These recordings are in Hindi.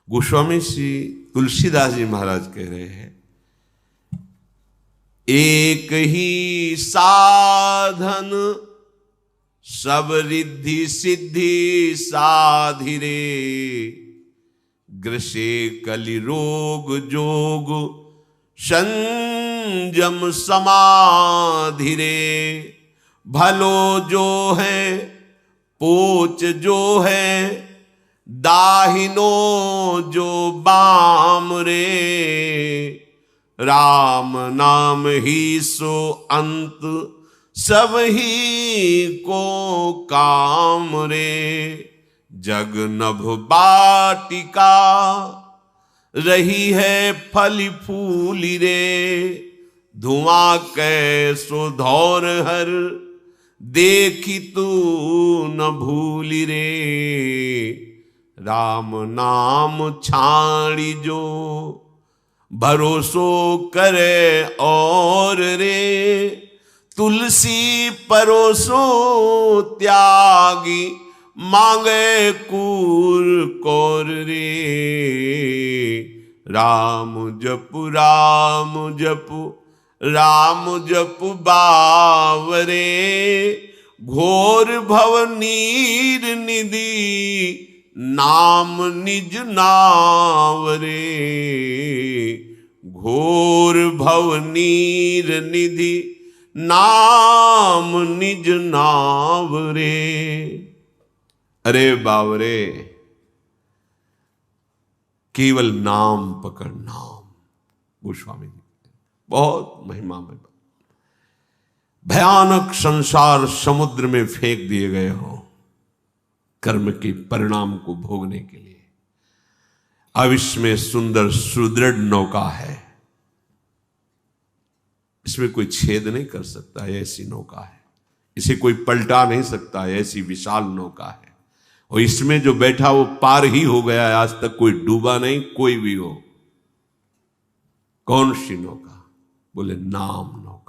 गोस्वामी श्री तुलसीदास जी महाराज कह रहे हैं, एक ही साधन सब रिद्धि सिद्धि साधिरे, ग्रसे कलि रोग जोग संयम समाधिरे। भलो जो है पोच जो है, दाहिनो जो बाम रे। राम नाम ही सो अंत सब ही को काम रे। जग नभ बाटिका रही है फली फूली रे। धुआं कैसो धौर हर देखी तू न भूली रे। राम नाम छाड़ी जो भरोसो करे और रे। तुलसी परोसो त्यागी मांगे कूर कौर रे। राम जपु राम जपु राम जपु बावरे। घोर भव नीर निधि नाम निज नावरे। घोर भव नीर निधि नाम निज नावरे। अरे बावरे, केवल नाम पकड़, नाम। गोस्वामी जी बहुत महिमा में, भयानक संसार समुद्र में फेंक दिए गए हो कर्म के परिणाम को भोगने के लिए। अब इसमें सुंदर सुदृढ़ नौका है, इसमें कोई छेद नहीं कर सकता है, ऐसी नौका है। इसे कोई पलटा नहीं सकता है, ऐसी विशाल नौका है। और इसमें जो बैठा वो पार ही हो गया है, आज तक कोई डूबा नहीं, कोई भी हो। कौन सी नौका? बोले नाम नौका।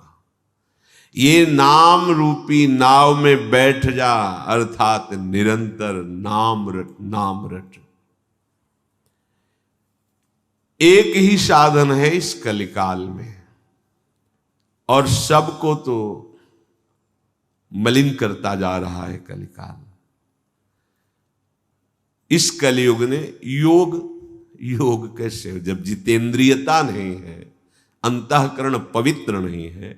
ये नाम रूपी नाव में बैठ जा, अर्थात निरंतर नाम रट, नाम रट। एक ही साधन है इस कलिकाल में, और सबको तो मलिन करता जा रहा है कलिकाल। इस कलयुग ने योग, योग कैसे हो जब जितेंद्रियता नहीं है, अंतःकरण पवित्र नहीं है,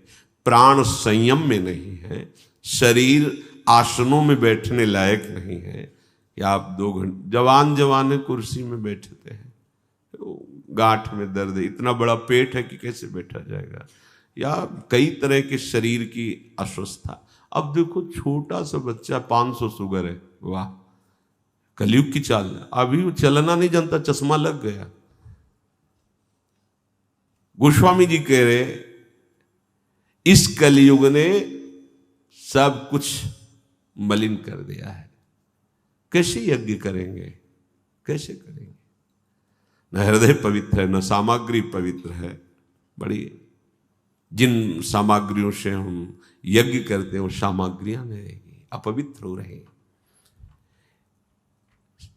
प्राण संयम में नहीं है, शरीर आसनों में बैठने लायक नहीं है। या आप 2 घंटे जवान कुर्सी में बैठते हैं, गांठ में दर्द है, इतना बड़ा पेट है कि कैसे बैठा जाएगा, या कई तरह के शरीर की अस्वस्थता। अब देखो छोटा सा बच्चा 500 शुगर है, वाह कलयुग की चाल। अभी वो चलना नहीं जानता, चश्मा लग गया। गोस्वामी जी कह रहे इस कलयुग ने सब कुछ मलिन कर दिया है। कैसे यज्ञ करेंगे, कैसे करेंगे? न हृदय पवित्र है, न सामग्री पवित्र है। बड़ी जिन सामग्रियों से हम यज्ञ करते हैं वो सामग्रियां नहीं रहेगी, अपवित्र हो रहे।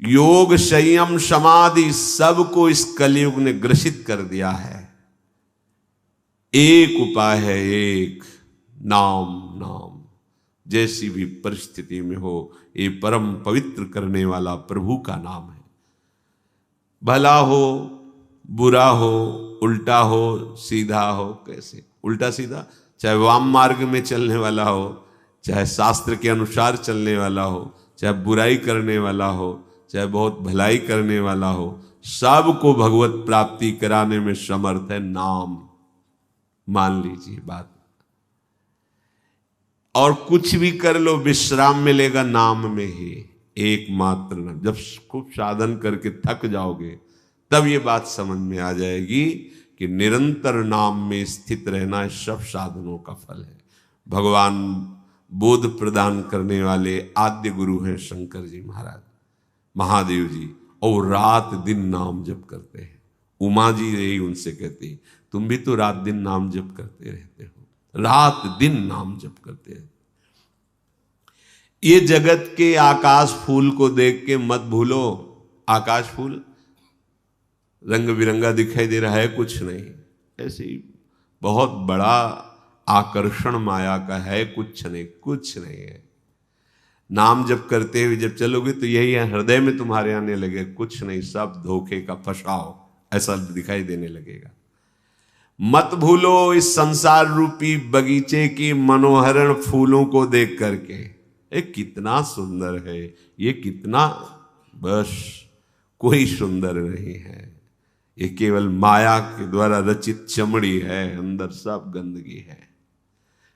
योग संयम समाधि सबको इस कलयुग ने ग्रसित कर दिया है। एक उपाय है, एक नाम। नाम जैसी भी परिस्थिति में हो, ये परम पवित्र करने वाला प्रभु का नाम है। भला हो बुरा हो, उल्टा हो सीधा हो, कैसे उल्टा सीधा, चाहे वाम मार्ग में चलने वाला हो, चाहे शास्त्र के अनुसार चलने वाला हो, चाहे बुराई करने वाला हो, चाहे बहुत भलाई करने वाला हो, सबको भगवत प्राप्ति कराने में समर्थ है नाम। मान लीजिए बात। और कुछ भी कर लो, विश्राम मिलेगा नाम में ही, एकमात्र नाम। जब खूब साधन करके थक जाओगे तब ये बात समझ में आ जाएगी कि निरंतर नाम में स्थित रहना सब साधनों का फल है। भगवान बोध प्रदान करने वाले आद्य गुरु हैं शंकर जी महाराज, महादेव जी, और रात दिन नाम जप करते हैं। उमा जी रही उनसे कहती, तुम भी तो रात दिन नाम जप करते रहते हो, रात दिन नाम जप करते रहते। ये जगत के आकाश फूल को देख के मत भूलो, आकाश फूल रंग बिरंगा दिखाई दे रहा है, कुछ नहीं। ऐसे ही बहुत बड़ा आकर्षण माया का है, कुछ नहीं, कुछ नहीं है। नाम जप करते हुए जब चलोगे तो यही है, हृदय में तुम्हारे आने लगे, कुछ नहीं, सब धोखे का फसाओ, ऐसा दिखाई देने लगेगा। मत भूलो इस संसार रूपी बगीचे की मनोहरण फूलों को देख करके, ये कितना सुंदर है, ये कितना, बस कोई सुंदर नहीं है, ये केवल माया के द्वारा रचित चमड़ी है, अंदर सब गंदगी है,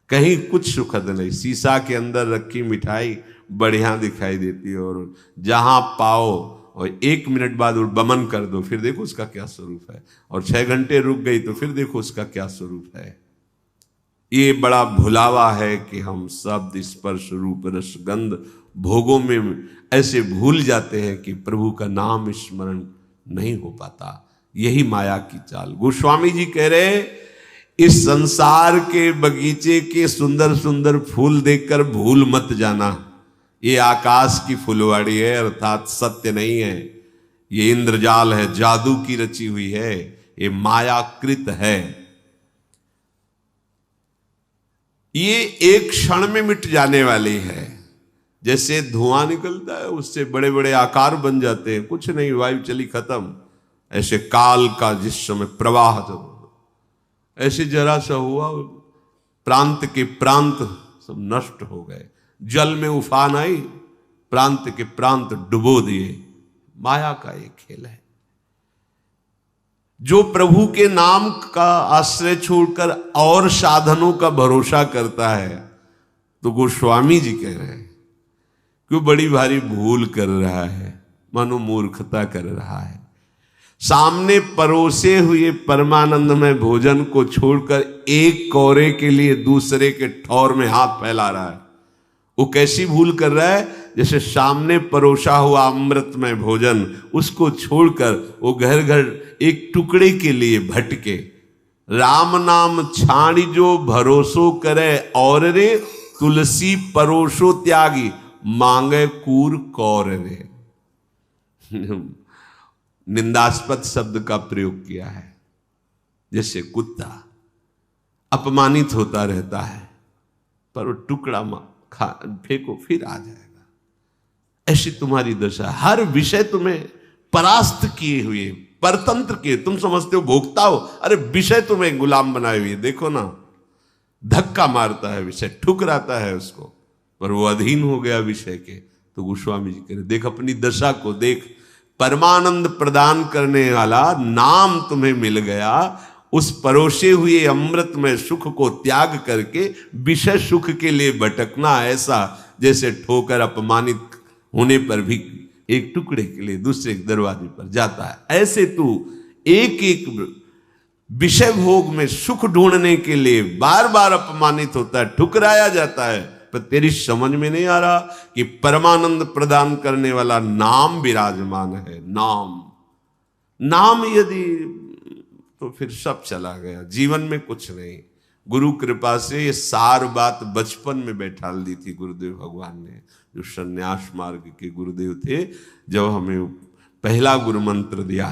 कहीं कुछ सुखद नहीं। शीशा के अंदर रखी मिठाई बढ़िया दिखाई देती है, और जहां पाओ और 1 मिनट बाद बमन कर दो, फिर देखो उसका क्या स्वरूप है, और 6 घंटे रुक गई तो फिर देखो उसका क्या स्वरूप है। ये बड़ा भुलावा है कि हम शब्द स्पर्श रूप रसगंध भोगों में ऐसे भूल जाते हैं कि प्रभु का नाम स्मरण नहीं हो पाता। यही माया की चाल। गोस्वामी जी कह रहे, इस संसार के बगीचे के सुंदर सुंदर फूल देखकर भूल मत जाना, ये आकाश की फुलवाड़ी है, अर्थात सत्य नहीं है, ये इंद्रजाल है, जादू की रची हुई है, ये मायाकृत है, ये एक क्षण में मिट जाने वाली है। जैसे धुआं निकलता है उससे बड़े बड़े आकार बन जाते हैं, कुछ नहीं, वायु चली खत्म। ऐसे काल का जिस समय प्रवाह जब ऐसे जरा सा हुआ, प्रांत के प्रांत सब नष्ट हो गए, जल में उफान आई, प्रांत के प्रांत डुबो दिए। माया का एक खेल है। जो प्रभु के नाम का आश्रय छोड़कर और साधनों का भरोसा करता है, तो गोस्वामी जी कह रहे हैं क्यों बड़ी भारी भूल कर रहा है, मानो मूर्खता कर रहा है। सामने परोसे हुए परमानंदमय भोजन को छोड़कर एक कौरे के लिए दूसरे के ठौर में हाथ फैला रहा है। वो कैसी भूल कर रहा है, जैसे सामने परोसा हुआ अमृतमय भोजन, उसको छोड़कर वो घर घर एक टुकड़े के लिए भटके। राम नाम छाड़ी जो भरोसो करे, और रे तुलसी परोसो त्यागी, मांगे कूर कौर रे। निंदास्पद शब्द का प्रयोग किया है। जैसे कुत्ता अपमानित होता रहता है, पर वो टुकड़ा खा फेंको फिर आ जाएगा, ऐसी तुम्हारी दशा। हर विषय तुम्हें परास्त किए हुए, परतंत्र किए, तुम समझते हो भोगता हो, अरे विषय तुम्हें गुलाम बनाए हुए। देखो ना, धक्का मारता है विषय, ठुकराता है उसको, पर वो अधीन हो गया विषय के। तो गोस्वामी जी कह रहे, देख अपनी दशा को देख, परमानंद प्रदान करने वाला नाम तुम्हें मिल गया, उस परोसे हुए अमृत में सुख को त्याग करके विषय सुख के लिए भटकना, ऐसा जैसे ठोकर अपमानित होने पर भी एक टुकड़े के लिए दूसरे दरवाजे पर जाता है, ऐसे तू एक एक विषय भोग में सुख ढूंढने के लिए बार बार अपमानित होता है, ठुकराया जाता है, पर तेरी समझ में नहीं आ रहा कि परमानंद प्रदान करने वाला नाम विराजमान है। नाम यदि, तो फिर सब चला गया, जीवन में कुछ नहीं। गुरु कृपा से ये सार बात बचपन में बैठाल दी थी गुरुदेव भगवान ने, जो संन्यास मार्ग के गुरुदेव थे। जब हमें पहला गुरु मंत्र दिया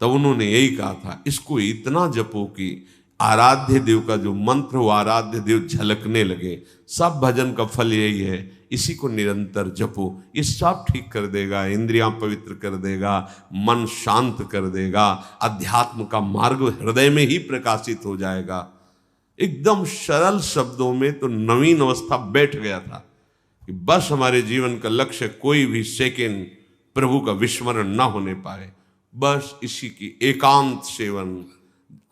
तब उन्होंने यही कहा था, इसको इतना जपो कि आराध्य देव का जो मंत्र हो, आराध्य देव झलकने लगे। सब भजन का फल यही है, इसी को निरंतर जपो, ये सब ठीक कर देगा, इंद्रियां पवित्र कर देगा, मन शांत कर देगा, अध्यात्म का मार्ग हृदय में ही प्रकाशित हो जाएगा। एकदम सरल शब्दों में तो नवीन अवस्था बैठ गया था कि बस हमारे जीवन का लक्ष्य कोई भी सेकेंड प्रभु का विस्मरण ना होने पाए, बस इसी की एकांत सेवन,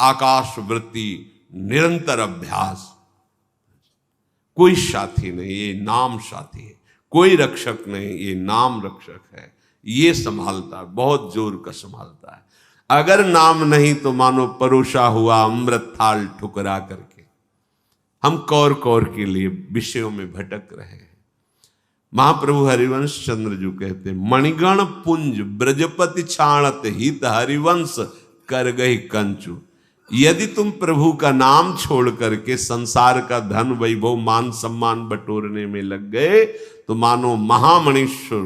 आकाश वृत्ति, निरंतर अभ्यास। कोई साथी नहीं, ये नाम साथी है, कोई रक्षक नहीं, ये नाम रक्षक है, ये संभालता है, बहुत जोर का संभालता है। अगर नाम नहीं तो मानो परोसा हुआ अमृत थाल ठुकरा करके हम कौर कौर के लिए विषयों में भटक रहे हैं। महाप्रभु हरिवंश चंद्र जी कहते, मणिगण पुंज ब्रजपति छाणत हित हरिवंश कर गई कंचु। यदि तुम प्रभु का नाम छोड़ करके संसार का धन वैभव मान सम्मान बटोरने में लग गए, तो मानो महामणीश्वर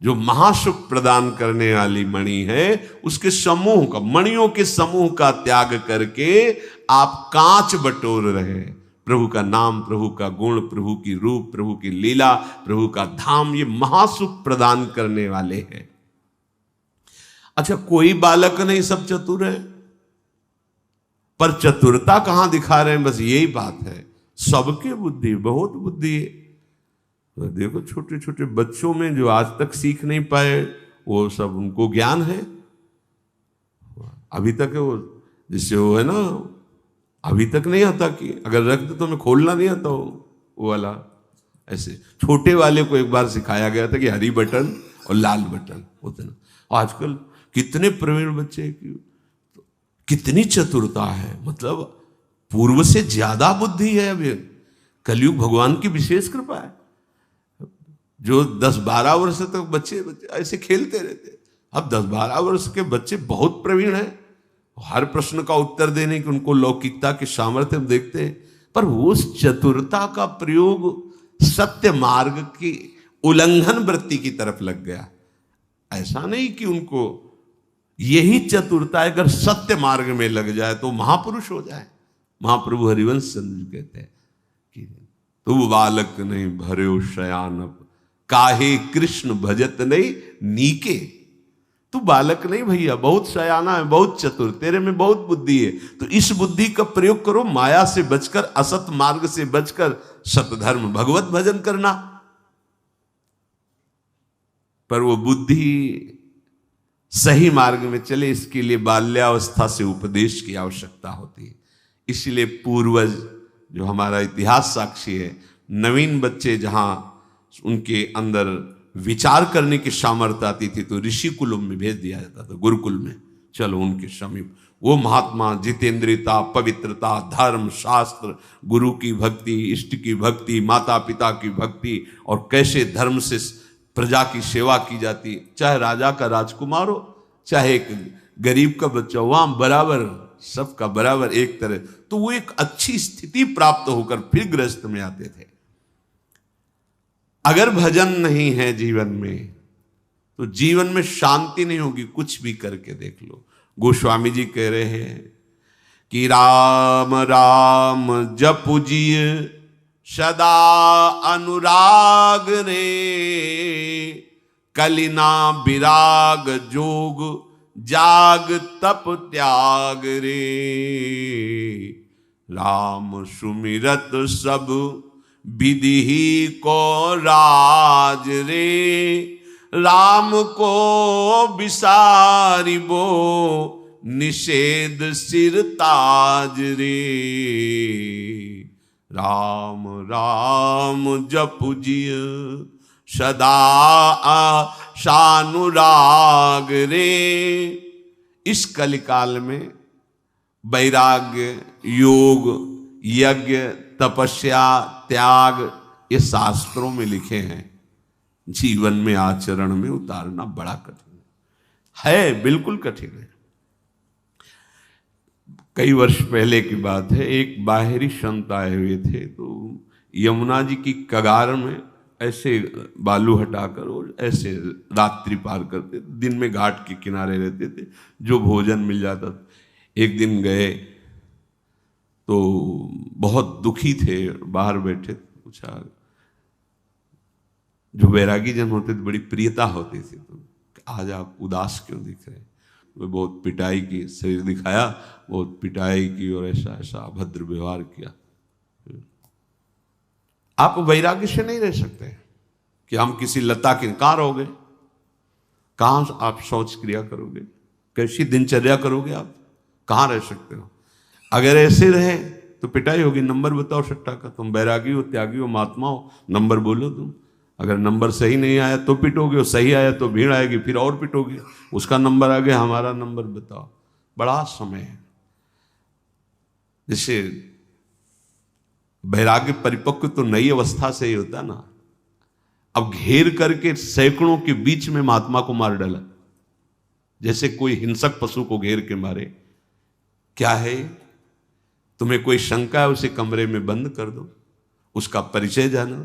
जो महासुख प्रदान करने वाली मणि है, उसके समूह का, मणियों के समूह का त्याग करके आप कांच बटोर रहे हैं। प्रभु का नाम, प्रभु का गुण, प्रभु की रूप, प्रभु की लीला, प्रभु का धाम, ये महासुख प्रदान करने वाले हैं। अच्छा, कोई बालक नहीं, सब चतुर है, पर चतुरता कहां दिखा रहे हैं, बस यही बात है। सबके बुद्धि, बहुत बुद्धि है। तो देखो छोटे छोटे बच्चों में जो आज तक सीख नहीं पाए, वो सब उनको ज्ञान है अभी तक है। वो जिससे वो है ना, अभी तक नहीं आता कि अगर रख दो तो मैं खोलना नहीं आता वो वाला। ऐसे छोटे वाले को एक बार सिखाया गया था कि हरी बटन और लाल बटन होते ना। आजकल कितने प्रवीण बच्चे की कितनी चतुरता है, मतलब पूर्व से ज्यादा बुद्धि है। अभी कलयुग भगवान की विशेष कृपा है। जो 10-12 वर्ष तक बच्चे ऐसे खेलते रहते, अब 10-12 वर्ष के बच्चे बहुत प्रवीण हैं। हर प्रश्न का उत्तर देने की उनको लौकिकता के सामर्थ्य हम देखते हैं, पर वो उस चतुरता का प्रयोग सत्य मार्ग की उल्लंघन वृत्ति की तरफ लग गया। ऐसा नहीं कि उनको यही चतुरता अगर सत्य मार्ग में लग जाए तो महापुरुष हो जाए। महाप्रभु हरिवंश चंद्र कहते हैं कि तू बालक नहीं भर्यो शयानप, काहे कृष्ण भजत नहीं नीके। तू बालक नहीं भैया, बहुत शयाना है, बहुत चतुर, तेरे में बहुत बुद्धि है। तो इस बुद्धि का प्रयोग करो, माया से बचकर, असत मार्ग से बचकर सतधर्म भगवत भजन करना। पर वो बुद्धि सही मार्ग में चले, इसके लिए बाल्यावस्था से उपदेश की आवश्यकता होती है। इसलिए पूर्वज, जो हमारा इतिहास साक्षी है, नवीन बच्चे जहां उनके अंदर विचार करने की सामर्थ्य आती थी तो ऋषि कुलों में भेज दिया जाता था, गुरुकुल में, चलो उनके समीप। वो महात्मा जितेंद्रियता, पवित्रता, धर्म, शास्त्र, गुरु की भक्ति, इष्ट की भक्ति, माता पिता की भक्ति, और कैसे धर्म से प्रजा की सेवा की जाती, चाहे राजा का राजकुमार हो, चाहे एक गरीब का बच्चा, वहां बराबर, सबका बराबर एक तरह। तो वो एक अच्छी स्थिति प्राप्त होकर फिर गृहस्थ में आते थे। अगर भजन नहीं है जीवन में तो जीवन में शांति नहीं होगी। कुछ भी करके देख लो। गोस्वामी जी कह रहे हैं कि राम राम जपुजिय सदा अनुराग रे, कलिना विराग जोग जाग तप त्याग रे। राम सुमिरत सब विधि ही को राज रे, राम को विसारिबो निषेध सिर ताज रे। राम राम जपुजिय सदा आशानुराग रे। इस कलिकाल में वैराग्य, योग, यज्ञ, तपस्या, त्याग, ये शास्त्रों में लिखे हैं। जीवन में, आचरण में उतारना बड़ा कठिन है, बिल्कुल कठिन है। कई वर्ष पहले की बात है, एक बाहरी संत आए हुए थे, तो यमुना जी की कगार में ऐसे बालू हटाकर और ऐसे रात्रि पार करते, दिन में घाट के किनारे रहते थे, जो भोजन मिल जाता था। एक दिन गए तो बहुत दुखी थे, बाहर बैठे, पूछा, जो वैरागी जन होते थे बड़ी प्रियता होती थी, तो आज आप उदास क्यों दिख रहे हैं? वो बहुत पिटाई की, शरीर दिखाया, बहुत पिटाई की और ऐसा ऐसा अभद्र व्यवहार किया। आप वैराग्य से नहीं रह सकते कि हम किसी लता के, कहां रहोगे, कहां आप शौच क्रिया करोगे, कैसी दिनचर्या करोगे, आप कहां रह सकते हो? अगर ऐसे रहे तो पिटाई होगी। नंबर बताओ सट्टा का, तुम बैरागी हो, त्यागी हो, महात्मा हो, नंबर बोलो तुम। अगर नंबर सही नहीं आया तो पिटोगे, और सही आया तो भीड़ आएगी, फिर और पिटोगे। उसका नंबर आ गया, हमारा नंबर बताओ। बड़ा समय है। जैसे वैराग्य परिपक्व तो नई अवस्था से ही होता ना। अब घेर करके सैकड़ों के बीच में महात्मा को मार डाला, जैसे कोई हिंसक पशु को घेर के मारे। क्या है? तुम्हें कोई शंका है, उसे कमरे में बंद कर दो, उसका परिचय जानो,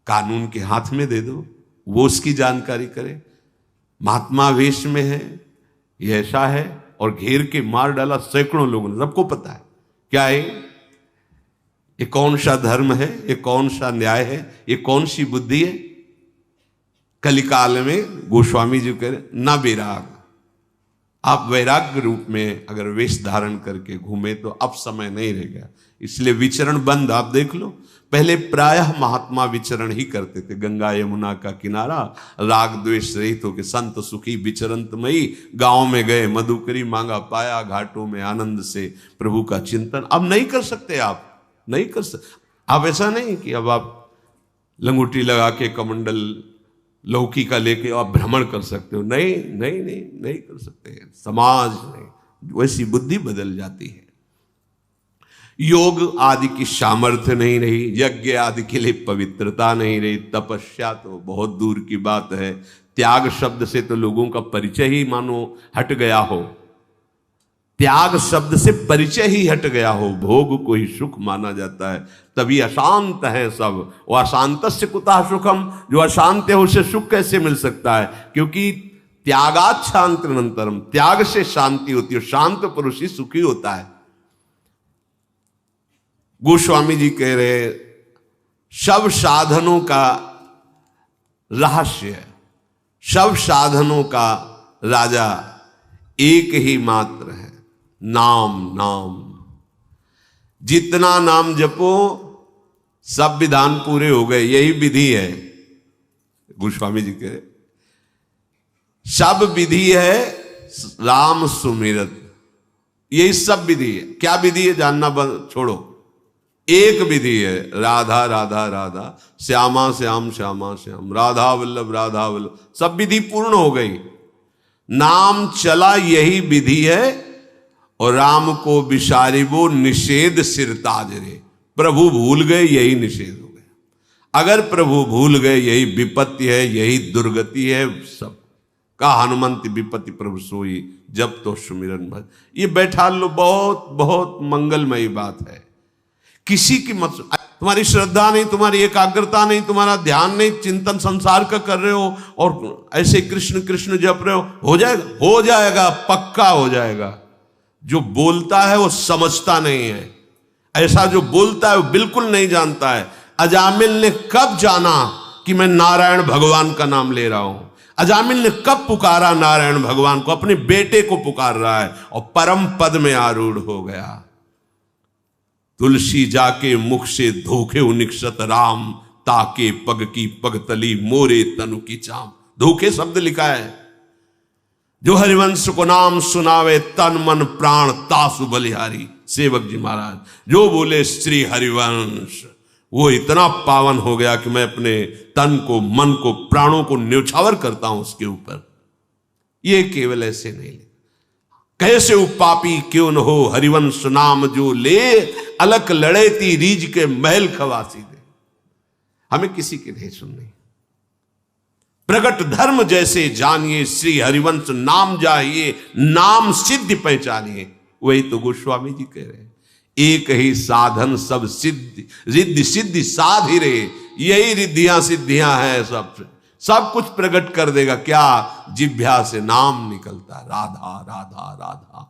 कानून के हाथ में दे दो, वो उसकी जानकारी करे। महात्मा वेश में है, ये ऐसा है, और घेर के मार डाला सैकड़ों लोगों ने, सबको पता है क्या है ये, कौन सा धर्म है, ये कौन सा न्याय है, ये कौन सी बुद्धि है। कलिकाल में गोस्वामी जी कह रहे ना वैराग, आप वैराग्य रूप में अगर वेश धारण करके घूमे तो अब समय नहीं रह गया, इसलिए विचरण बंद। आप देख लो, पहले प्रायः महात्मा विचरण ही करते थे, गंगा यमुना का किनारा, राग द्वेष रहित होकर संत सुखी विचरंतमयी, गांव में गए मधुकरी मांगा पाया, घाटों में आनंद से प्रभु का चिंतन। अब नहीं कर सकते, आप नहीं कर सकते। आप ऐसा नहीं कि अब आप लंगूटी लगा के कमंडल लौकी का लेके आप भ्रमण कर सकते हो, नहीं नहीं नहीं नहीं कर सकते। समाज में वैसी बुद्धि बदल जाती है। योग आदि की सामर्थ्य नहीं रही, यज्ञ आदि के लिए पवित्रता नहीं रही, तपस्या तो बहुत दूर की बात है। त्याग शब्द से तो लोगों का परिचय ही मानो हट गया हो, त्याग शब्द से परिचय ही हट गया हो, भोग को ही सुख माना जाता है, तभी अशांत है सब। और अशांतस्य कुतः सुखम, जो अशांत है उसे सुख कैसे मिल सकता है, क्योंकि त्यागात् शांतिरनंतरम, त्याग से शांति होती है, शांत पुरुष ही सुखी होता है। गोस्वामी जी कह रहे सब साधनों का रहस्य, सब साधनों का राजा एक ही मात्र है, नाम। नाम जितना नाम जपो सब विधान पूरे हो गए, यही विधि है। गोस्वामी जी कह रहे सब विधि है राम सुमिरत, यही सब विधि है। क्या विधि है जानना छोड़ो, एक विधि है, राधा राधा राधा, श्यामा श्याम श्यामा श्याम, राधा वल्लभ राधा वल्लभ, सब विधि पूर्ण हो गई। नाम चला यही विधि है, और राम को विसारिबो निषेध सिरताज रे, प्रभु भूल गए यही निषेध हो गया। अगर प्रभु भूल गए यही विपत्ति है, यही दुर्गति है सब का। हनुमंत विपत्ति प्रभु सोई, जब तो सुमिरन भज। ये बैठा लो, बहुत बहुत मंगलमयी बात है। किसी की मत, तुम्हारी श्रद्धा नहीं, तुम्हारी एकाग्रता नहीं, तुम्हारा ध्यान नहीं, चिंतन संसार का कर रहे हो और ऐसे कृष्ण कृष्ण जप रहे हो जाएगा, हो जाएगा, पक्का हो जाएगा। जो बोलता है वो समझता नहीं है, ऐसा जो बोलता है वो बिल्कुल नहीं जानता है। अजामिल ने कब जाना कि मैं नारायण भगवान का नाम ले रहा हूं, अजामिल ने कब पुकारा नारायण भगवान को, अपने बेटे को पुकार रहा है और परम पद में आरूढ़ हो गया। तुलसी जाके मुख से धोखे निक्षत राम, ताके पग की पगतली मोरे तनु की चाम। धोखे शब्द लिखा है, जो हरिवंश को नाम सुनावे तन मन प्राण तासु बलिहारी। सेवक जी महाराज जो बोले श्री हरिवंश, वो इतना पावन हो गया कि मैं अपने तन को, मन को, प्राणों को न्यौछावर करता हूं उसके ऊपर। ये केवल ऐसे नहीं ले, कैसे उपापी क्यों न हो, हरिवंश नाम जो ले, अलक लड़े ती रीज के महल खवासी दे। हमें किसी की नहीं सुननी, प्रगट धर्म जैसे जानिए, श्री हरिवंश नाम जाइए, नाम सिद्धि पहचानिए। वही तो गोस्वामी जी कह रहे हैं, एक ही साधन सब सिद्धि, रिद्धि सिद्धि साध ही रहे, यही रिद्धियां सिद्धियां हैं, सब कुछ प्रकट कर देगा। क्या? जिह्वा से नाम निकलता, राधा राधा राधा।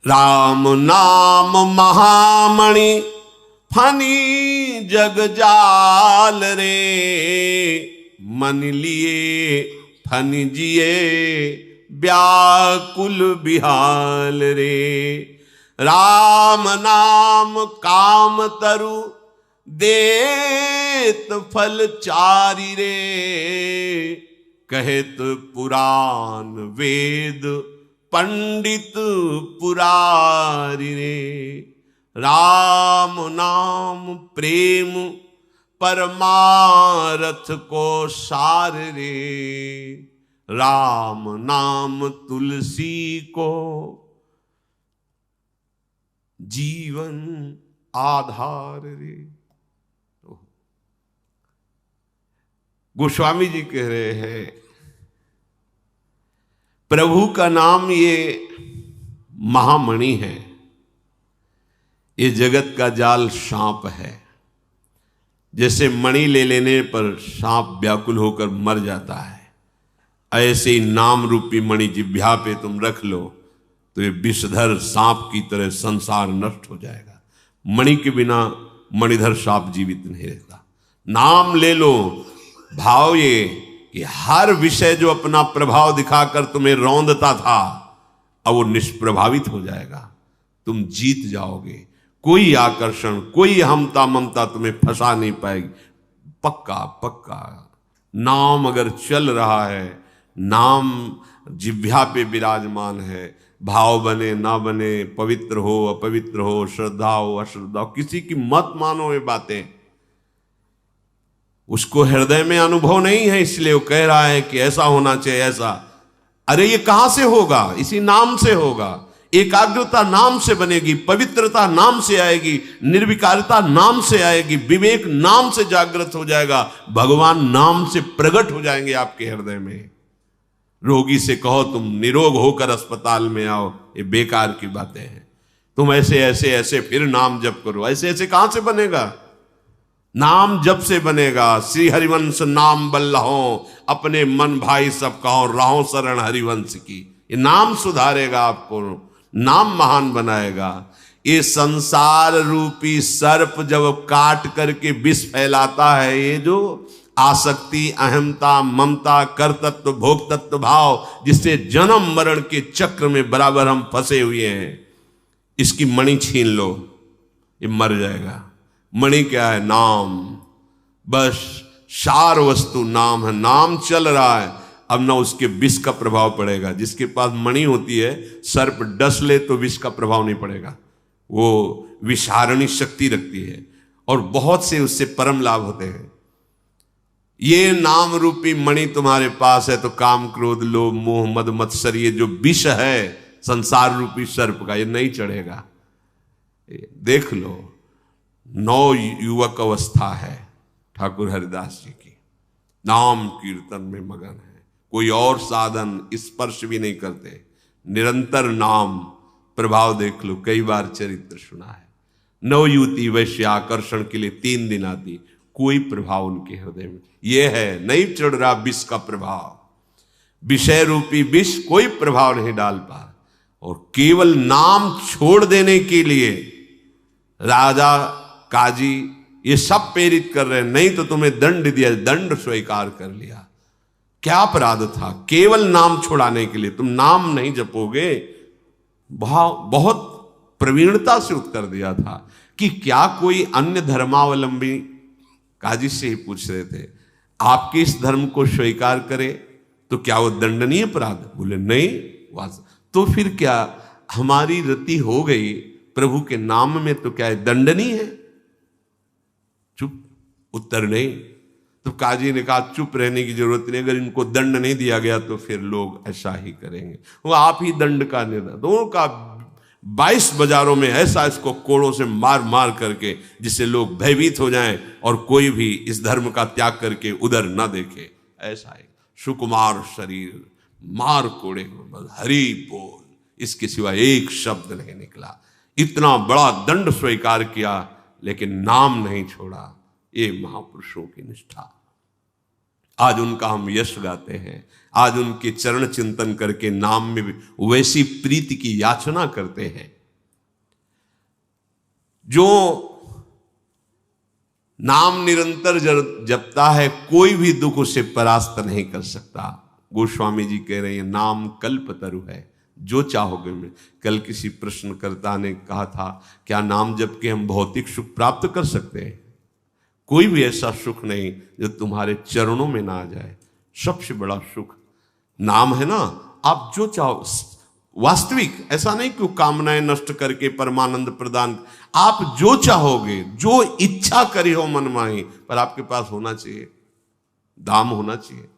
राम नाम महामणि फनी जग जाल रे, मन लिए फनी जिए व्याकुल बिहाल रे। राम नाम काम तरु देत फल चारि रे, कहत पुराण वेद पंडित पुरारी रे। राम नाम प्रेम परमारथ को सार रे, राम नाम तुलसी को जीवन आधार रे। गोस्वामी जी कह रहे हैं, प्रभु का नाम ये महामणि है, ये जगत का जाल सांप है। जैसे मणि ले लेने पर सांप व्याकुल होकर मर जाता है, ऐसे ही नाम रूपी मणि जिह्वा पे तुम रख लो तो ये विषधर सांप की तरह संसार नष्ट हो जाएगा। मणि के बिना मणिधर सांप जीवित नहीं रहता। नाम ले लो, भाव ये कि हर विषय जो अपना प्रभाव दिखाकर तुम्हें रौंदता था अब वो निष्प्रभावित हो जाएगा, तुम जीत जाओगे। कोई आकर्षण, कोई हमता ममता तुम्हें फंसा नहीं पाएगी। पक्का पक्का नाम अगर चल रहा है, नाम जिह्वा पे विराजमान है, भाव बने ना बने, पवित्र हो अपवित्र हो, श्रद्धा हो अश्रद्धा हो, किसी की मत मानो ये बातें, उसको हृदय में अनुभव नहीं है इसलिए वो कह रहा है कि ऐसा होना चाहिए ऐसा। अरे ये कहां से होगा? इसी नाम से होगा। एकाग्रता नाम से बनेगी, पवित्रता नाम से आएगी, निर्विकारता नाम से आएगी, विवेक नाम से जागृत हो जाएगा, भगवान नाम से प्रकट हो जाएंगे आपके हृदय में। रोगी से कहो तुम निरोग होकर अस्पताल में आओ, ये बेकार की बातें हैं। तुम ऐसे ऐसे ऐसे फिर नाम जप करो, ऐसे ऐसे कहां से बनेगा? नाम जप से बनेगा। श्री हरिवंश नाम बल्लहो, अपने मन भाई सब कहो, रहो शरण हरिवंश की। ये नाम सुधारेगा आपको, नाम महान बनाएगा। ये संसार रूपी सर्प जब काट करके विष फैलाता है, ये जो आसक्ति, अहमता, ममता, कर्तत्व, भोक्तत्व भाव, जिससे जन्म मरण के चक्र में बराबर हम फंसे हुए हैं, इसकी मणि छीन लो, ये मर जाएगा। मणि क्या है? नाम। बस सार वस्तु नाम है। नाम चल रहा है, अब ना उसके विष का प्रभाव पड़ेगा। जिसके पास मणि होती है, सर्प डस ले तो विष का प्रभाव नहीं पड़ेगा, वो विषारणी शक्ति रखती है और बहुत से उससे परम लाभ होते हैं। ये नाम रूपी मणि तुम्हारे पास है तो काम क्रोध लोभ मोह मद मत्सर, ये जो विष है संसार रूपी सर्प का, ये नहीं चढ़ेगा। देख लो, 9 युवक अवस्था है ठाकुर हरिदास जी की, नाम कीर्तन में मगन है, कोई और साधन स्पर्श भी नहीं करते, निरंतर नाम। प्रभाव देख लो, कई बार चरित्र सुना है। 9 युवती वैश्य आकर्षण के लिए 3 दिन आती, कोई प्रभाव उनके हृदय में ये है, नहीं चढ़ रहा विष का प्रभाव। विषय रूपी विष कोई प्रभाव नहीं डाल पा, और केवल नाम छोड़ देने के लिए राजा काजी ये सब प्रेरित कर रहे हैं, नहीं तो तुम्हें दंड दिया, दंड स्वीकार कर लिया। क्या अपराध था? केवल नाम छुड़ाने के लिए। तुम नाम नहीं जपोगे, बहुत प्रवीणता से उत्तर दिया था कि क्या कोई अन्य धर्मावलंबी, काजी से ही पूछ रहे थे, आपके इस धर्म को स्वीकार करे तो क्या वो दंडनीय अपराध? बोले नहीं। तो फिर क्या हमारी रति हो गई प्रभु के नाम में, तो क्या दंडनीय है? चुप, उत्तर नहीं। तो काजी ने कहा चुप रहने की जरूरत नहीं, अगर इनको दंड नहीं दिया गया तो फिर लोग ऐसा ही करेंगे, वो आप ही दंड का निर्णय। दोनों का 22 बाजारों में ऐसा इसको कोड़ों से मार मार करके जिससे लोग भयभीत हो जाएं और कोई भी इस धर्म का त्याग करके उधर न देखे। ऐसा है सुकुमार शरीर, मार कोड़े बस हरि बोल, इसके सिवा एक शब्द नहीं निकला। इतना बड़ा दंड स्वीकार किया लेकिन नाम नहीं छोड़ा। ये महापुरुषों की निष्ठा। आज उनका हम यश गाते हैं, आज उनके चरण चिंतन करके नाम में वैसी प्रीति की याचना करते हैं। जो नाम निरंतर जपता है, कोई भी दुख उसे परास्त नहीं कर सकता। गोस्वामी जी कह रहे हैं नाम कल्पतरु है, जो चाहोगे में। कल किसी प्रश्नकर्ता ने कहा था क्या नाम जप के हम भौतिक सुख प्राप्त कर सकते हैं? कोई भी ऐसा सुख नहीं जो तुम्हारे चरणों में ना आ जाए। सबसे बड़ा सुख नाम है ना। आप जो चाहो, वास्तविक, ऐसा नहीं कि कामनाएं नष्ट करके परमानंद प्रदान, आप जो चाहोगे, जो इच्छा करी हो मनमाही, पर आपके पास होना चाहिए, दाम होना चाहिए।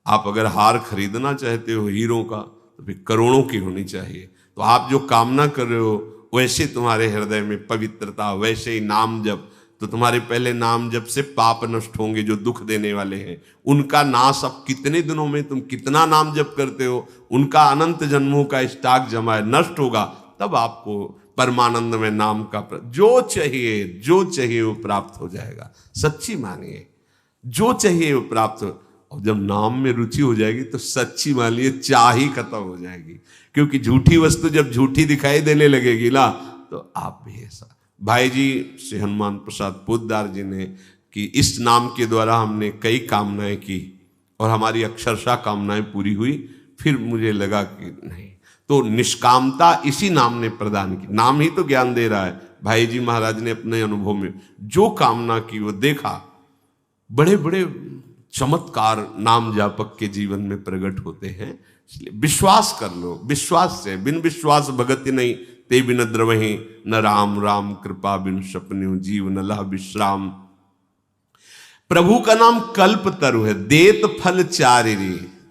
आप अगर हार खरीदना चाहते हो हीरों का तो फिर करोड़ों की होनी चाहिए। तो आप जो कामना कर रहे हो वैसे तुम्हारे हृदय में पवित्रता, वैसे ही नाम जप, तो तुम्हारे पहले नाम जप से पाप नष्ट होंगे जो दुख देने वाले हैं। उनका नाश अब कितने दिनों में, तुम कितना नाम जप करते हो, उनका अनंत जन्मों का स्टॉक जमा है, नष्ट होगा तब आपको परमानंद में नाम का जो चाहिए वो प्राप्त हो जाएगा। सच्ची मानिए, जो चाहिए वो प्राप्त हो। और जब नाम में रुचि हो जाएगी तो सच्ची मानिए चाह ही खत्म हो जाएगी, क्योंकि झूठी वस्तु जब झूठी दिखाई देने लगेगी ना, तो आप भी ऐसा। भाई जी श्री हनुमान प्रसाद पोद्दार जी ने कि इस नाम के द्वारा हमने कई कामनाएं की और हमारी अक्षरशः कामनाएं पूरी हुई। फिर मुझे लगा कि नहीं, तो निष्कामता इसी नाम ने प्रदान की। नाम ही तो ज्ञान दे रहा है। भाई जी महाराज ने अपने अनुभव में जो कामना की वो देखा। बड़े बड़े चमत्कार नाम जापक के जीवन में प्रकट होते हैं। इसलिए विश्वास कर लो, विश्वास से, बिन विश्वास भगति नहीं, ते बिन द्रवहि न राम, राम कृपा बिन सपन्यु जीव न लह विश्राम। प्रभु का नाम कल्प तरु है, देत फल चारि,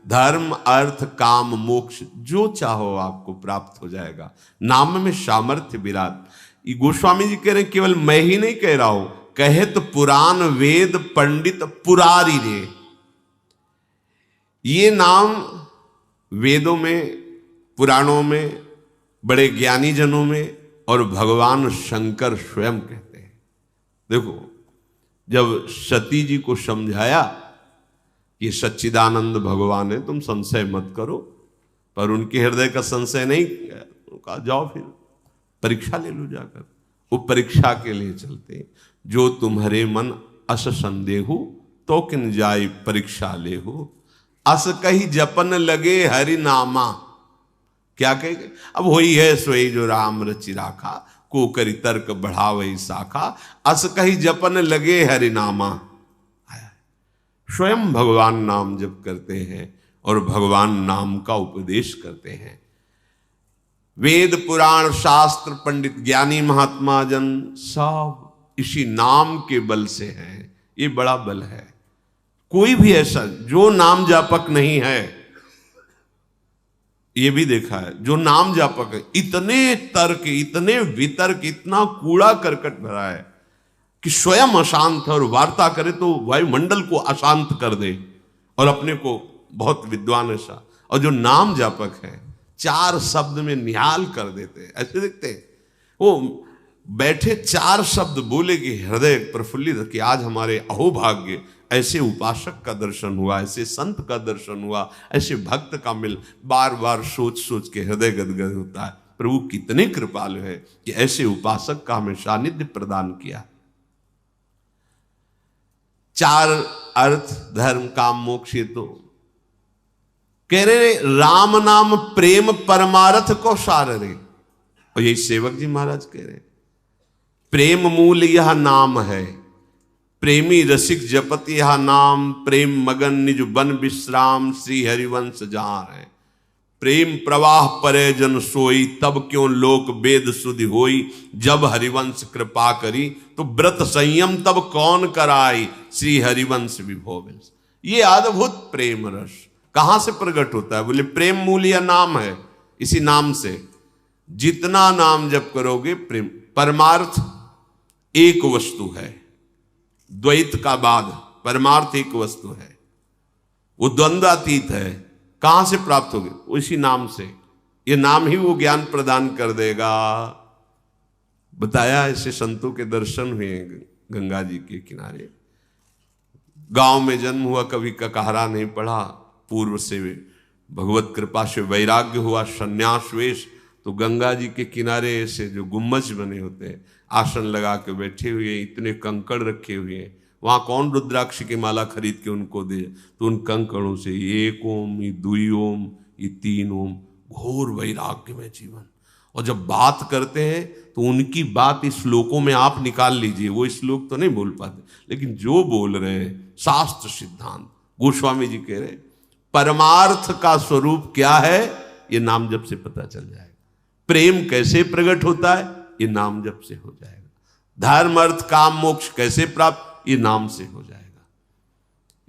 धर्म अर्थ काम मोक्ष, जो चाहो आपको प्राप्त हो जाएगा। नाम में सामर्थ्य विराट। ये गोस्वामी जी कह रहे हैं, केवल मैं ही नहीं कह रहा हूं, कहे तो पुराण वेद पंडित पुरारी रे। ये नाम वेदों में, पुराणों में, बड़े ज्ञानी जनों में और भगवान शंकर स्वयं कहते हैं। देखो, जब सती जी को समझाया कि सच्चिदानंद भगवान है, तुम संशय मत करो, पर उनके हृदय का संशय नहीं, कहा जाओ फिर परीक्षा ले लो जाकर। वो परीक्षा के लिए चलते, जो तुम्हारे मन अस संदेहु तो किन जाय परीक्षा ले हो, अस कही जपन लगे हरि नामा। क्या कहेंगे? अब वही है सोई जो राम रचि राखा, को करी तर्क बढ़ावई शाखा, अस कही जपन लगे हरि नामा। स्वयं भगवान नाम जप करते हैं और भगवान नाम का उपदेश करते हैं। वेद पुराण शास्त्र पंडित ज्ञानी महात्मा जन सब इसी नाम के बल से हैं। ये बड़ा बल है। कोई भी ऐसा जो नाम जापक नहीं है, ये भी देखा है, जो नाम जापक है, इतने तर्क, इतने वितर्क, इतना कूड़ा करकट भरा है कि स्वयं अशांत है और वार्ता करे तो वायुमंडल को अशांत कर दे, और अपने को बहुत विद्वान ऐसा। और जो नाम जापक है, 4 शब्द में निहाल कर देते हैं। ऐसे देखते हैं, वो बैठे 4 शब्द बोले कि हृदय प्रफुल्लित, कि आज हमारे अहोभाग्य, ऐसे उपासक का दर्शन हुआ, ऐसे संत का दर्शन हुआ, ऐसे भक्त का मिल। बार बार सोच सोच के हृदय गदगद होता है, प्रभु कितने कृपालु है कि ऐसे उपासक का हमें सानिध्य प्रदान किया। 4 अर्थ धर्म काम मोक्ष। ये तो कह रहे राम नाम प्रेम परमार्थ को सार रे। और यही सेवक जी महाराज कह रहे, प्रेम मूल यह नाम है, प्रेमी रसिक जपत यह नाम, प्रेम मगन निज बन विश्राम, श्री हरिवंश जहां है। प्रेम प्रवाह परे जन सोई, तब क्यों लोक वेद सुधि होई, जब हरिवंश कृपा करी, तो व्रत संयम तब कौन कराई, श्री हरिवंश विभो। ये अद्भुत प्रेम रस कहां से प्रकट होता है? बोले प्रेम मूल यह नाम है, इसी नाम से जितना नाम जप करोगे प्रेम। परमार्थ एक वस्तु है, द्वैत का बाद परमार्थ एक वस्तु है, वो द्वंद्वातीत है। कहां से प्राप्त होगी? उसी नाम से। ये नाम ही वो ज्ञान प्रदान कर देगा। बताया, ऐसे संतों के दर्शन हुए गंगा जी के किनारे। गांव में जन्म हुआ, कभी ककहरा नहीं पढ़ा, पूर्व से भगवत कृपा से वैराग्य हुआ, संन्यास वेश। तो गंगा जी के किनारे ऐसे जो गुम्बज बने होते हैं, आसन लगा के बैठे हुए, इतने कंकड़ रखे हुए हैं। वहां कौन रुद्राक्ष की माला खरीद के उनको दे? तो उन कंकड़ों से 1 ओम, ये 2 ओम, ये 3 ओम, घोर वैराग्य में जीवन। और जब बात करते हैं तो उनकी बात इस श्लोकों में आप निकाल लीजिए, वो श्लोक तो नहीं बोल पाते, लेकिन जो बोल रहे हैं शास्त्र सिद्धांत। गोस्वामी जी कह रहे परमार्थ का स्वरूप क्या है, ये नाम जप से पता चल जाएगा। प्रेम कैसे प्रकट होता है, ये नाम जप से हो जाएगा। धर्म अर्थ काम मोक्ष कैसे प्राप्त, ये नाम से हो जाएगा।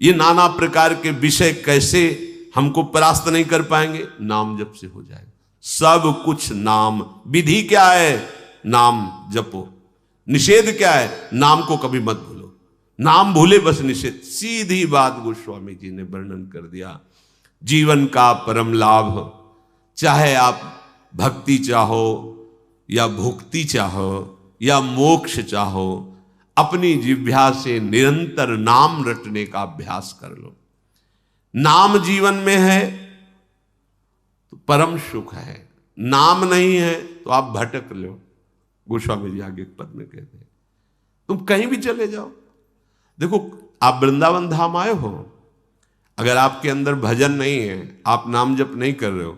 ये नाना प्रकार के विषय कैसे हमको परास्त नहीं कर पाएंगे, नाम जप से हो जाएगा। सब कुछ नाम। विधि क्या है? नाम जपो। निषेध क्या है? नाम को कभी मत भूलो। नाम भूले बस निषेध। सीधी बात गोस्वामी जी ने वर्णन कर दिया। जीवन का परम लाभ, चाहे आप भक्ति चाहो या भुक्ति चाहो या मोक्ष चाहो, अपनी जिह्वा से निरंतर नाम रटने का अभ्यास कर लो। नाम जीवन में है तो परम सुख है, नाम नहीं है तो आप भटक लो। गोस्वामी जी आगे एक पद में कहते हैं, तुम कहीं भी चले जाओ। देखो, आप वृंदावन धाम आए हो, अगर आपके अंदर भजन नहीं है, आप नाम जप नहीं कर रहे हो,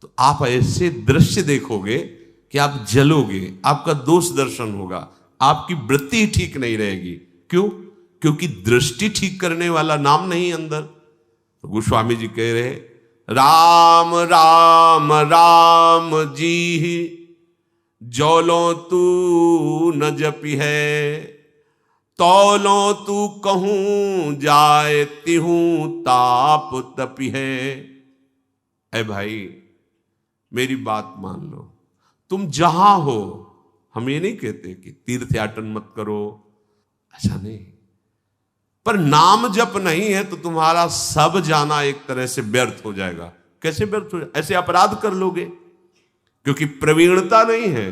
तो आप ऐसे दृश्य देखोगे कि आप जलोगे, आपका दोष दर्शन होगा, आपकी वृत्ति ही ठीक नहीं रहेगी। क्यों? क्योंकि दृष्टि ठीक करने वाला नाम नहीं अंदर। तो गोस्वामी जी कह रहे, राम राम राम जी जौलो तू न जपी है, तौलो तू कहूं जाए तिहूं ताप तपी है। ऐ भाई, मेरी बात मान लो, तुम जहां हो, हम ये नहीं कहते कि तीर्थयाटन मत करो, ऐसा नहीं, पर नाम जप नहीं है तो तुम्हारा सब जाना एक तरह से व्यर्थ हो जाएगा। कैसे व्यर्थ हो जाएगा? ऐसे अपराध कर लोगे, क्योंकि प्रवीणता नहीं है,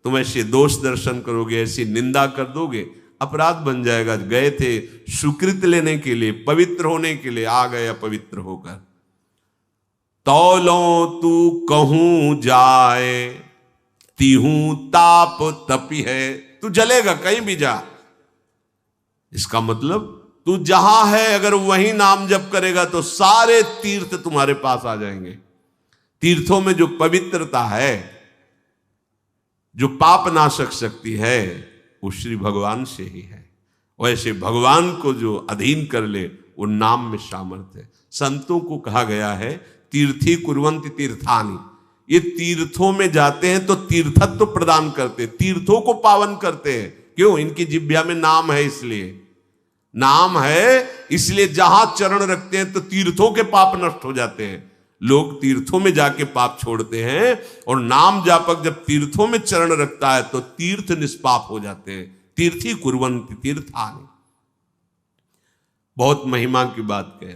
तुम ऐसे दोष दर्शन करोगे, ऐसी निंदा कर दोगे, अपराध बन जाएगा। गए थे सुकृत लेने के लिए, पवित्र होने के लिए, आ गए अपवित्र होकर। तौलो तू कहूं जाए तिहूं ताप तपी है, तू जलेगा कहीं भी जा। इसका मतलब तू जहां है अगर वहीं नाम जप करेगा तो सारे तीर्थ तुम्हारे पास आ जाएंगे। तीर्थों में जो पवित्रता है, जो पाप नाशक शक्ति है, वो श्री भगवान से ही है। वैसे भगवान को जो अधीन कर ले, वो नाम में सामर्थ्य है। संतों को कहा गया है तीर्थी कुर्वन्ति तीर्थानि, ये तीर्थों में जाते हैं तो तीर्थत्व प्रदान करते, तीर्थों को पावन करते हैं। क्यों? इनकी जिह्वा में नाम है, इसलिए नाम है, इसलिए जहां चरण रखते हैं तो तीर्थों के पाप नष्ट हो जाते हैं। लोग तीर्थों में जाके पाप छोड़ते हैं, और नाम जापक जब तीर्थों में चरण रखता है तो तीर्थ निष्पाप हो जाते हैं। तीर्थी कुर्वन्ति तीर्थानि, बहुत महिमा की बात कह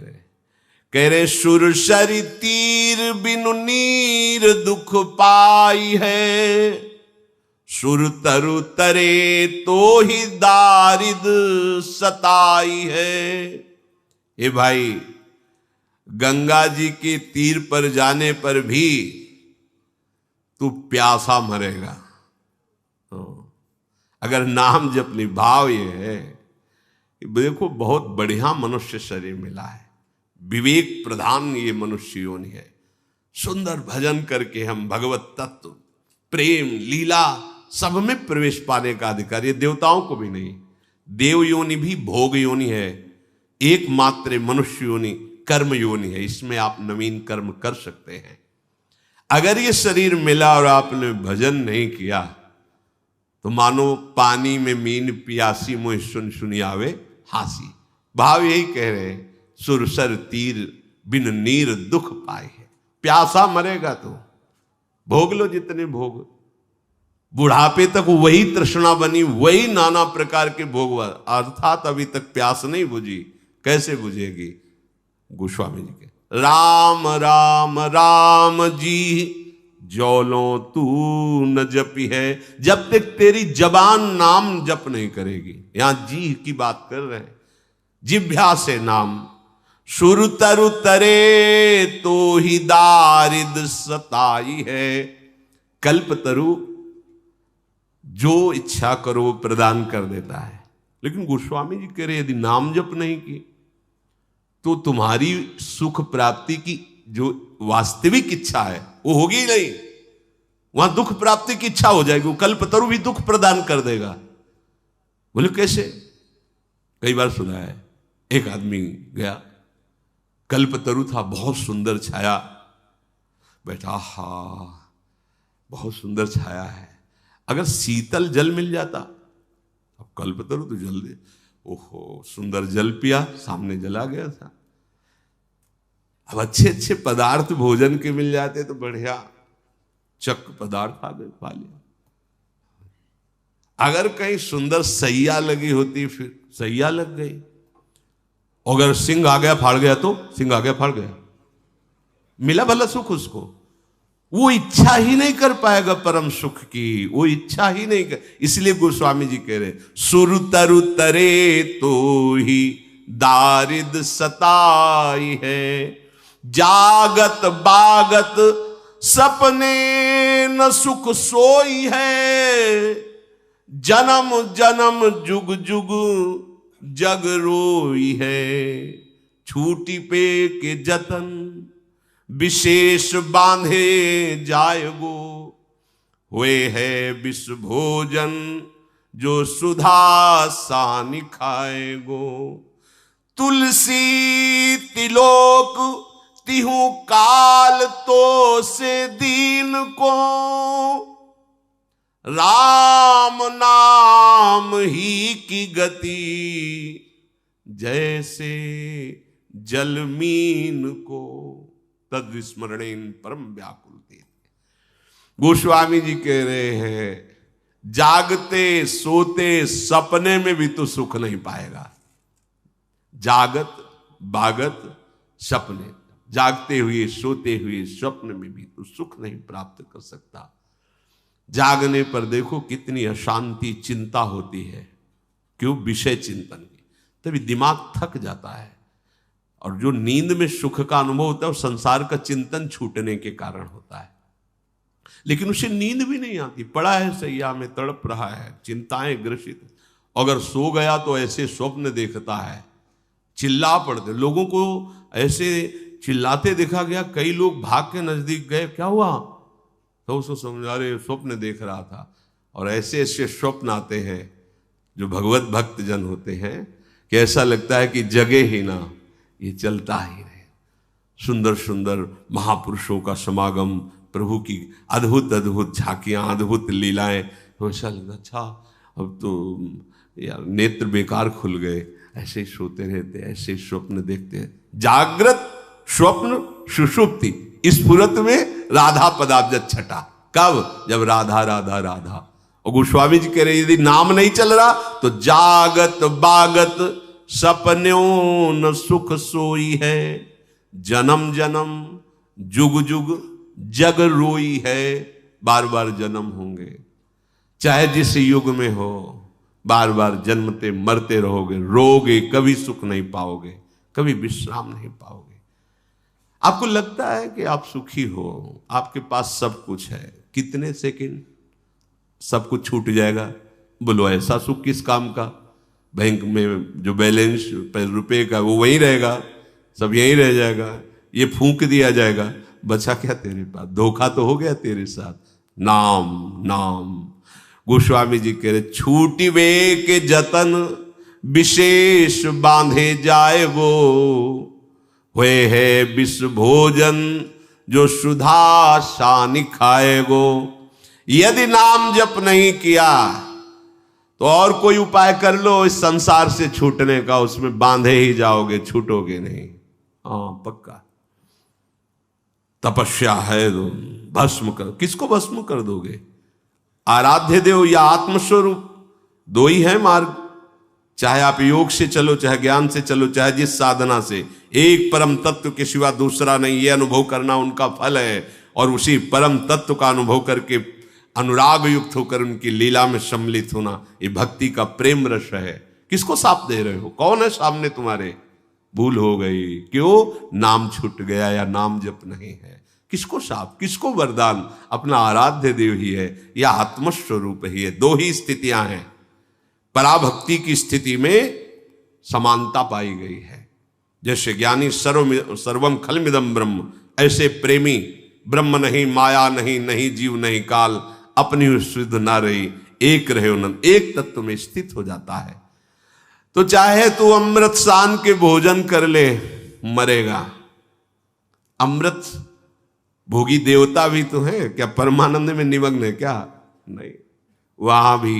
रहे सुरसरि तीर बिनु नीर दुख पाई है, सुर तरु तरे तो ही दारिद सताई है। ए भाई, गंगा जी के तीर पर जाने पर भी तू प्यासा मरेगा। अगर नाम जपनी, भाव ये है, देखो बहुत बढ़िया मनुष्य शरीर मिला है, विवेक प्रधान ये मनुष्य योनि है। सुंदर भजन करके हम भगवत तत्व, प्रेम, लीला सब में प्रवेश पाने का अधिकार। ये देवताओं को भी नहीं, देव योनि भी भोग योनि है, एकमात्र मनुष्य योनि कर्म योनि है। इसमें आप नवीन कर्म कर सकते हैं। अगर ये शरीर मिला और आपने भजन नहीं किया तो मानो पानी में मीन पियासी मोह सुन सुनी आवे हासी। भाव यही कह रहे हैं, सुरसर तीर बिन नीर दुख पाए है। प्यासा मरेगा तो भोग लो जितने भोग, बुढ़ापे तक वही तृष्णा बनी, वही नाना प्रकार के भोग, अर्थात अभी तक प्यास नहीं बुझी। कैसे बुझेगी? गोस्वामी जी के राम राम राम जी जौलो तू न जपी है, जब तक तेरी जबान नाम जप नहीं करेगी। यहां जी की बात कर रहे हैं, जिह्वा से नाम। सुर तरु तरे तो ही दारिद सताई है, कल्प तरु जो इच्छा करो प्रदान कर देता है। लेकिन गोस्वामी जी कह रहे यदि नाम जप नहीं की तो तुम्हारी सुख प्राप्ति की जो वास्तविक इच्छा है वो होगी ही नहीं, वहां दुख प्राप्ति की इच्छा हो जाएगी। वो कल्पतरु भी दुख प्रदान कर देगा। बोले कैसे? कई बार सुना है, एक आदमी गया, कल्पतरु था, बहुत सुंदर छाया, बैठा, हा बहुत सुंदर छाया है, अगर शीतल जल मिल जाता, अब कल्पतरु तो जल दे, ओहो सुंदर जल पिया, सामने जला गया था। अब अच्छे अच्छे पदार्थ भोजन के मिल जाते तो बढ़िया चक पदार्थ आ गए, पा लिया। अगर कहीं सुंदर सैया लगी होती, फिर सैया लग गई। अगर सिंह आ गया फाड़ गया तो सिंह आ गया फाड़ गया, मिला भला सुख उसको। वो इच्छा ही नहीं कर पाएगा परम सुख की, वो इच्छा ही नहीं कर। इसलिए गोस्वामी जी कह रहे सुर तरु तरे तो ही दारिद सताई है, जागत बागत सपने न सुख सोई है, जन्म जन्म जुग जुग जग रोई है, छूटी पे के जतन विशेष बांधे जाएगो, हुए है विष भोजन जो सुधा सानि खाएगो, तुलसी तिलोक तिहु काल तो से दीन को, राम नाम ही की गति जैसे जलमीन को, तद स्मरणेन परम व्याकुल थे। गोस्वामी जी कह रहे हैं जागते सोते सपने में भी तो सुख नहीं पाएगा। जागत बागत सपने, जागते हुए सोते हुए स्वप्न में भी तो सुख नहीं प्राप्त कर सकता। जागने पर देखो कितनी अशांति चिंता होती है, क्यों? विषय चिंतन की, तभी दिमाग थक जाता है। और जो नींद में सुख का अनुभव होता है वो संसार का चिंतन छूटने के कारण होता है। लेकिन उसे नींद भी नहीं आती, पड़ा है सैया में तड़प रहा है, चिंताएं ग्रसित, अगर सो गया तो ऐसे स्वप्न देखता है, चिल्ला पड़ते, लोगों को ऐसे चिल्लाते देखा गया, कई लोग भाग के नजदीक गए, क्या हुआ? तो उसको समझा रहे स्वप्न देख रहा था। और ऐसे ऐसे स्वप्न आते हैं जो भगवत भक्त जन होते हैं कि ऐसा लगता है कि जगे ही ना, ये चलता ही रहे। सुंदर सुंदर महापुरुषों का समागम, प्रभु की अद्भुत अद्भुत झांकियां, अद्भुत लीलाएं, तो ऐसा लगता अच्छा अब तो यार नेत्र बेकार खुल गए, ऐसे ही सोते रहते, ऐसे ही स्वप्न देखते। जागृत स्वप्न सुषुप्ति, इस स्फुरत में राधा पदाब्ज छटा। कब? जब राधा राधा राधा। और गोस्वामी जी कह रहे यदि नाम नहीं चल रहा तो जागत बागत सपन्यों न सुख सोई है, जन्म जन्म जुग जुग जग रोई है। बार बार जन्म होंगे, चाहे जिस युग में हो, बार बार जन्मते मरते रहोगे, रोगे, कभी सुख नहीं पाओगे, कभी विश्राम नहीं पाओगे। आपको लगता है कि आप सुखी हो, आपके पास सब कुछ है, कितने सेकंड सब कुछ छूट जाएगा। बोलो ऐसा सुख किस काम का? बैंक में जो बैलेंस रुपए का वो वहीं रहेगा, सब यहीं रह जाएगा, ये फूंक दिया जाएगा, बचा क्या तेरे पास? धोखा तो हो गया तेरे साथ। नाम नाम, गोस्वामी जी कह रहे छूटी वे के जतन विशेष बांधे जाए वो, हुए है विष भोजन जो सुधा सानि खाएगो। यदि नाम जप नहीं किया तो और कोई उपाय कर लो इस संसार से छूटने का, उसमें बांधे ही जाओगे, छूटोगे नहीं। हाँ पक्का। तपस्या है तो भस्म कर, किसको भस्म कर दोगे? आराध्य देव या आत्मस्वरूप, दो ही है मार्ग। चाहे आप योग से चलो, चाहे ज्ञान से चलो, चाहे जिस साधना से, एक परम तत्व के सिवा दूसरा नहीं, ये अनुभव करना उनका फल है। और उसी परम तत्व का अनुभव करके अनुराग युक्त होकर उनकी लीला में सम्मिलित होना, ये भक्ति का प्रेम रस है। किसको साप दे रहे हो? कौन है सामने तुम्हारे? भूल हो गई, क्यों? नाम छूट गया या नाम जप नहीं है। किसको साप, किसको वरदान? अपना आराध्य देव ही है या आत्मस्वरूप ही है। दो ही स्थितियां हैं। पराभक्ति की स्थिति में समानता पाई गई है। जैसे ज्ञानी सर्वम खलमिदम ब्रह्म, ऐसे प्रेमी ब्रह्म नहीं, माया नहीं, नहीं जीव नहीं काल, अपनी शुद्ध ना रही, एक रहे उन्नत, एक तत्व में स्थित हो जाता है। तो चाहे तू अमृत सान के भोजन कर ले, मरेगा। अमृत भोगी देवता भी तो है क्या? परमानंद में निमग्न है क्या? नहीं, वहां भी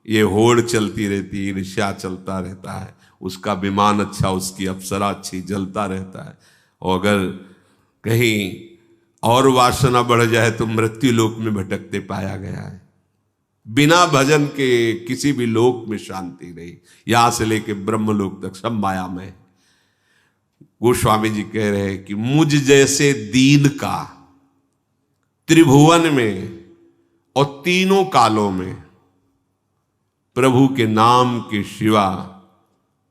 ये होड़ चलती रहती है, ईर्ष्या चलता रहता है, उसका विमान अच्छा, उसकी अप्सरा अच्छी, जलता रहता है। और अगर कहीं और वासना बढ़ जाए तो मृत्यु लोक में भटकते पाया गया है। बिना भजन के किसी भी लोक में शांति नहीं, यहां से लेके ब्रह्म लोक तक सब माया में। गोस्वामी जी कह रहे हैं कि मुझ जैसे दीन का त्रिभुवन में और तीनों कालों में प्रभु के नाम के सिवा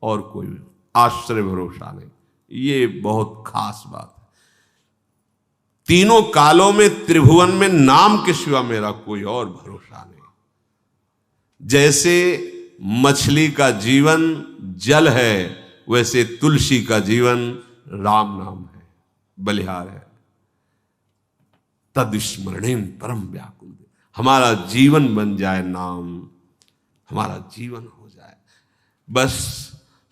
और कोई आश्रय भरोसा नहीं। ये बहुत खास बात है। तीनों कालों में त्रिभुवन में नाम के सिवा मेरा कोई और भरोसा नहीं। जैसे मछली का जीवन जल है, वैसे तुलसी का जीवन राम नाम है, बलिहार है। तद स्मरणेन परम व्याकुल। हमारा जीवन बन जाए नाम, हमारा जीवन हो जाए। बस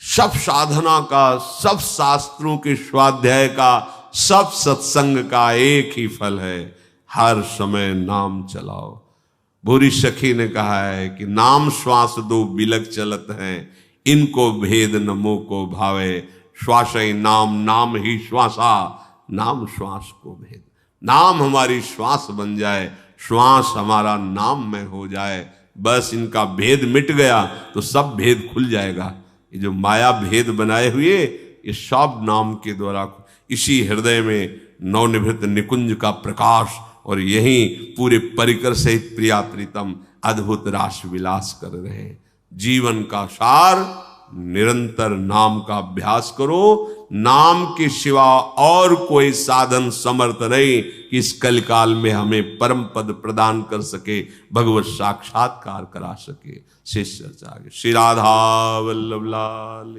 सब साधना का, सब शास्त्रों के स्वाध्याय का, सब सत्संग का एक ही फल है, हर समय नाम चलाओ। भूरी सखी ने कहा है कि नाम श्वास दो बिलक चलत हैं, इनको भेद न मोह को भावे। श्वास ही नाम, नाम ही श्वासा, नाम श्वास को भेद। नाम हमारी श्वास बन जाए, श्वास हमारा नाम में हो जाए, बस इनका भेद मिट गया तो सब भेद खुल जाएगा। ये जो माया भेद बनाए हुए, ये सब नाम के द्वारा, इसी हृदय में नवनिभृत निकुंज का प्रकाश, और यही पूरे परिकर से प्रिया प्रीतम अद्भुत रास विलास कर रहे हैं। जीवन का सार निरंतर नाम का अभ्यास करो। नाम के सिवा और कोई साधन समर्थ नहीं कि इस कलिकाल में हमें परम पद प्रदान कर सके, भगवत साक्षात्कार करा सके। शेष चर्चा आगे। श्री राधा वल्लभ लाल।